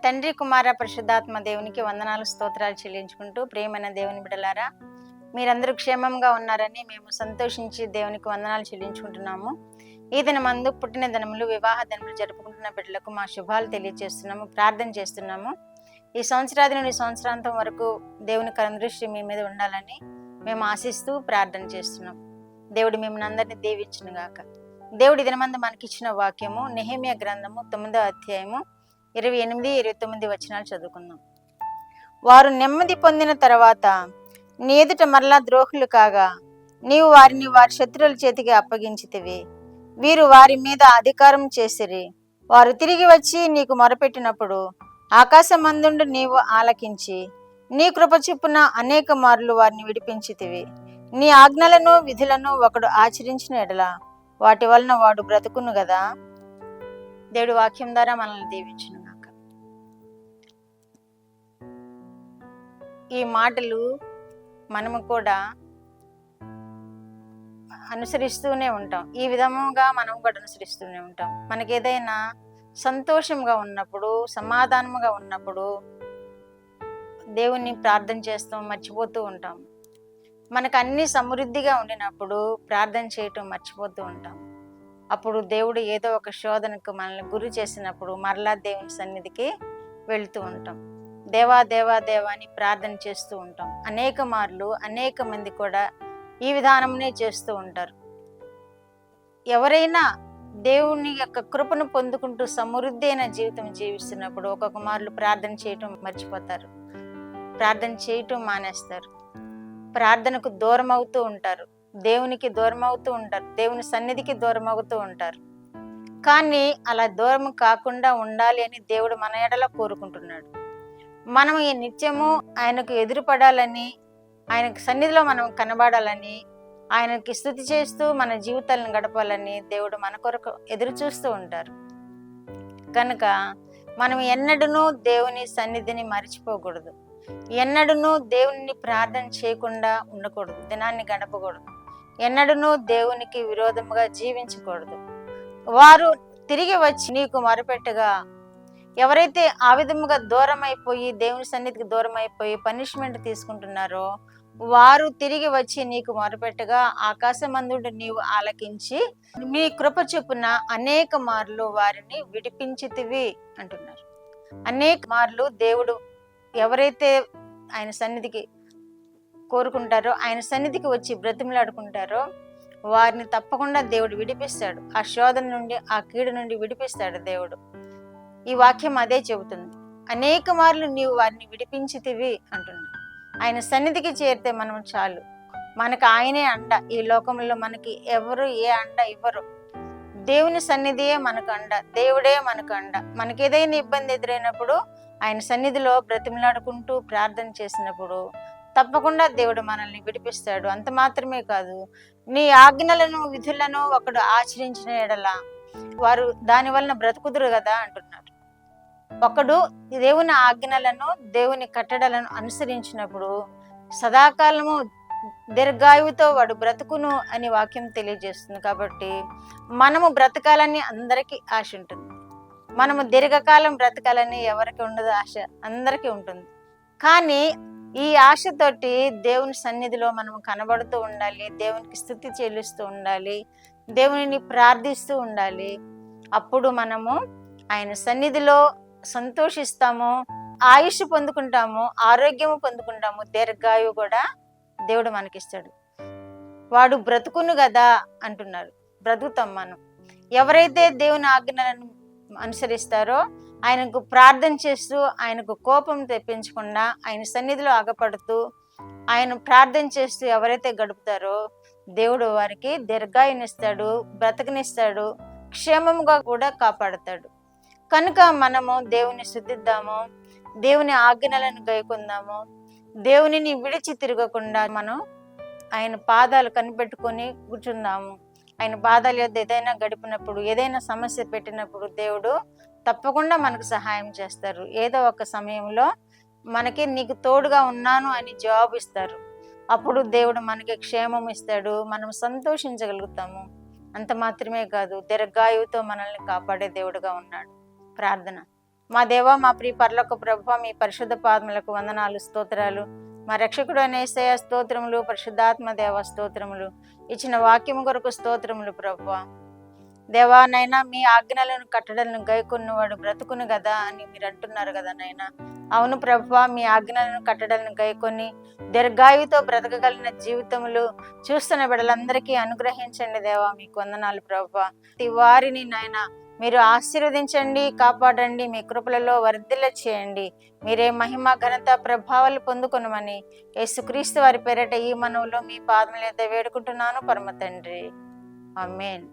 తండ్రి కుమార పరిశుద్ధాత్మ దేవునికి వందనాలు స్తోత్రాలు చెల్లించుకుంటూ, ప్రియమైన దేవుని బిడ్డలారా, మీరందరూ క్షేమంగా ఉన్నారని మేము సంతోషించి దేవునికి వందనాలు చెల్లించుకుంటున్నాము. ఈ దినమందు పుట్టిన దినములు, వివాహ దినములు జరుపుకుంటున్న బిడ్డలకు మా శుభాలు తెలియజేస్తున్నాము, ప్రార్థన చేస్తున్నాము. ఈ సంవత్సరాది నుండి సంవత్సరాంతం వరకు దేవుని కరుణదృష్టి మీ మీద ఉండాలని మేము ఆశిస్తూ ప్రార్థన చేస్తున్నాం. దేవుడు మిమ్మల్ని అందరినీ దీవించును గాక. దేవుడి దినమందు మనకిచ్చిన వాక్యము నెహెమ్యా గ్రంథము 9వ అధ్యాయము 28-29 వచనాలు చదువుకుందాం. వారు నెమ్మది పొందిన తర్వాత నీ ఎదుట మరలా ద్రోహులు కాగా నీవు వారిని వారి శత్రువుల చేతికి అప్పగించితివి. వీరు వారి మీద అధికారం చేసిరి. వారు తిరిగి వచ్చి నీకు మొరపెట్టినప్పుడు ఆకాశమందుండు నీవు ఆలకించి నీ కృప చొప్పున అనేక మార్లు వారిని విడిపించితివి. నీ ఆజ్ఞలను విధులను ఒకడు ఆచరించిన ఎడల వాటి వలన వాడు బ్రతుకును గదా. దేవుడి వాక్యం ద్వారా మనల్ని దీవించును గాక. ఈ మాటలు మనము కూడా అనుసరిస్తూనే ఉంటాం. ఈ విధముగా మనం కూడా అనుసరిస్తూనే ఉంటాం. మనకి ఏదైనా సంతోషంగా ఉన్నప్పుడు, సమాధానముగా ఉన్నప్పుడు దేవుణ్ణి ప్రార్థన చేస్తాం, మర్చిపోతూ ఉంటాం. మనకు అన్ని సమృద్ధిగా ఉండినప్పుడు ప్రార్థన చేయటం మర్చిపోతూ ఉంటాం. అప్పుడు దేవుడు ఏదో ఒక శోధనకు మనల్ని గురి చేసినప్పుడు మరలా దేవుని సన్నిధికి వెళ్తూ ఉంటాం. దేవా దేవా దేవా అని ప్రార్థన చేస్తూ ఉంటాం. అనేక మార్లు అనేక మంది కూడా ఈ విధానంనే చేస్తూ ఉంటారు. ఎవరైనా దేవుని యొక్క కృపను పొందుకుంటూ సమృద్ధి అయిన జీవితం జీవిస్తున్నప్పుడు ఒక్కొక్క మార్లు ప్రార్థన చేయటం మర్చిపోతారు, ప్రార్థన చేయటం మానేస్తారు, ప్రార్థనకు దూరం అవుతూ ఉంటారు, దేవునికి దూరం అవుతూ ఉంటారు, దేవుని సన్నిధికి దూరం అవుతూ ఉంటారు. కానీ అలా దూరం కాకుండా ఉండాలి అని దేవుడు మన ఎడల కోరుకుంటున్నాడు. మనం ఈ నిత్యము ఆయనకు ఎదురుపడాలని, ఆయనకు సన్నిధిలో మనం కనబడాలని, ఆయనకి స్తుతి చేస్తూ మన జీవితాలను గడపాలని దేవుడు మన కొరకు ఎదురు చూస్తూ ఉంటారు. కనుక మనం ఎన్నడూనూ దేవుని సన్నిధిని మర్చిపోకూడదు. ఎన్నడూనూ దేవుని ప్రార్థన చేయకుండా ఉండకూడదు, దినాన్ని గడపకూడదు. ఎన్నడూనూ దేవునికి విరోధముగా జీవించకూడదు. వారు తిరిగి వచ్చి నీకు మొరపెట్టగా, ఎవరైతే ఆ విధముగా దూరం అయిపోయి దేవుని సన్నిధికి దూరం అయిపోయి పనిష్మెంట్ తీసుకుంటున్నారో వారు తిరిగి వచ్చి నీకు మొరపెట్టగా ఆకాశమందుండి నీవు ఆలకించి నీ కృప చొప్పున అనేక మార్లు వారిని విడిపించితివి అంటున్నారు. అనేక మార్లు దేవుడు ఎవరైతే ఆయన సన్నిధికి కోరుకుంటారో, ఆయన సన్నిధికి వచ్చి బ్రతిమలాడుకుంటారో వారిని తప్పకుండా దేవుడు విడిపిస్తాడు. ఆ శోధన నుండి, ఆ కీడు నుండి విడిపిస్తాడు దేవుడు. ఈ వాక్యం అదే చెబుతుంది. అనేక మార్లు నీవు వారిని విడిపించితివి అంటున్నాడు. ఆయన సన్నిధికి చేరితే మనం చాలు, మనకు ఆయనే అండ. ఈ లోకంలో మనకి ఎవరు ఏ అండ ఇవ్వరు. దేవుని సన్నిధియే మనకు అండ, దేవుడే మనకు అండ. మనకి ఏదైనా ఇబ్బంది ఎదురైనప్పుడు ఆయన సన్నిధిలో బ్రతిమలాడుకుంటూ ప్రార్థన చేసినప్పుడు తప్పకుండా దేవుడు మనల్ని విడిపిస్తాడు. అంత మాత్రమే కాదు, నీ ఆజ్ఞలను విధులను ఒకడు ఆచరించిన ఎడల వారు దాని వలన బ్రతుకుదురు కదా అంటున్నారు. ఒకడు దేవుని ఆజ్ఞలను, దేవుని కట్టడలను అనుసరించినప్పుడు సదాకాలము దీర్ఘాయువుతో వాడు బ్రతుకును అని వాక్యం తెలియజేస్తుంది. కాబట్టి మనము బ్రతకాలని అందరికీ ఆశ ఉంటుంది. మనము దీర్ఘకాలం బ్రతకాలని ఎవరికి ఉండదు ఆశ, అందరికీ ఉంటుంది. కానీ ఈ ఆశతోటి దేవుని సన్నిధిలో మనం కనబడుతూ ఉండాలి, దేవునికి స్తుతి చెల్లిస్తూ ఉండాలి, దేవునిని ప్రార్థిస్తూ ఉండాలి. అప్పుడు మనము ఆయన సన్నిధిలో సంతోషిస్తాము, ఆయుష్ పొందుకుంటాము, ఆరోగ్యము పొందుకుంటాము, దీర్ఘాయువు కూడా దేవుడు మనకిస్తాడు. వాడు బ్రతుకును కదా అంటున్నారు. బ్రతుకుతాం మనం. ఎవరైతే దేవుని ఆజ్ఞలను అనుసరిస్తారో, ఆయనకు ప్రార్థన చేస్తూ, ఆయనకు కోపం తెప్పించకుండా ఆయన సన్నిధిలో ఆగపడుతూ ఆయన ప్రార్థన చేస్తూ ఎవరైతే గడుపుతారో దేవుడు వారికి దీర్ఘాయునిస్తాడు, బ్రతకనిస్తాడు, క్షేమంగా కూడా కాపాడుతాడు. కనుక మనము దేవుని స్తుతిద్దాము, దేవుని ఆజ్ఞలను గైకొందాము, దేవునిని విడిచి తిరగకుండా మనం ఆయన పాదాలు కనిపెట్టుకొని కూర్చుందాము. ఆయన పాదాల యొద్ద ఏదైనా గడిపినప్పుడు, ఏదైనా సమస్య పెట్టినప్పుడు దేవుడు తప్పకుండా మనకు సహాయం చేస్తారు. ఏదో ఒక సమయంలో మనకి నీకు తోడుగా ఉన్నాను అని జవాబు ఇస్తారు. అప్పుడు దేవుడు మనకి క్షేమం ఇస్తాడు, మనం సంతోషించగలుగుతాము. అంత మాత్రమే కాదు, దీర్ఘాయువుతో మనల్ని కాపాడే దేవుడుగా ఉన్నాడు. ప్రార్థన. మా దేవ, మా ప్రియ పరలోక ప్రభువా, మీ పరిశుద్ధ పాదములకు వందనాలు, స్తోత్రాలు. మా రక్షకుడు యేసయ్య స్తోత్రములు, పరిశుద్ధాత్మ దేవ స్తోత్రములు. ఇచ్చిన వాక్యము కొరకు స్తోత్రములు ప్రభువా. దేవా, నైనా మీ ఆజ్ఞలను కట్టడలను గైకొన్నవాడు బ్రతుకును కదా అని మీరు అంటున్నారు కదా నైనా. అవును ప్రభువా, మీ ఆజ్ఞలను కట్టడలను గైకొని దీర్ఘాయువుతో బ్రతకగలిగిన జీవితములు చూస్తున్న బిడ్డలందరికీ అనుగ్రహించండి దేవా. మీకు వందనాలు ప్రభువా. ప్రతి వారిని నాయనా మీరు ఆశీర్వదించండి, కాపాడండి, మీ కృపలలో వర్ధిల్ల చేయండి. మీరే మహిమ, ఘనత, ప్రభావాలు పొందుకొనమని యేసుక్రీస్తు వారి పేరిట ఈ మనవులో మీ పాదముల యొద్ద వేడుకుంటున్నాను పరమ తండ్రి. ఆమేన్.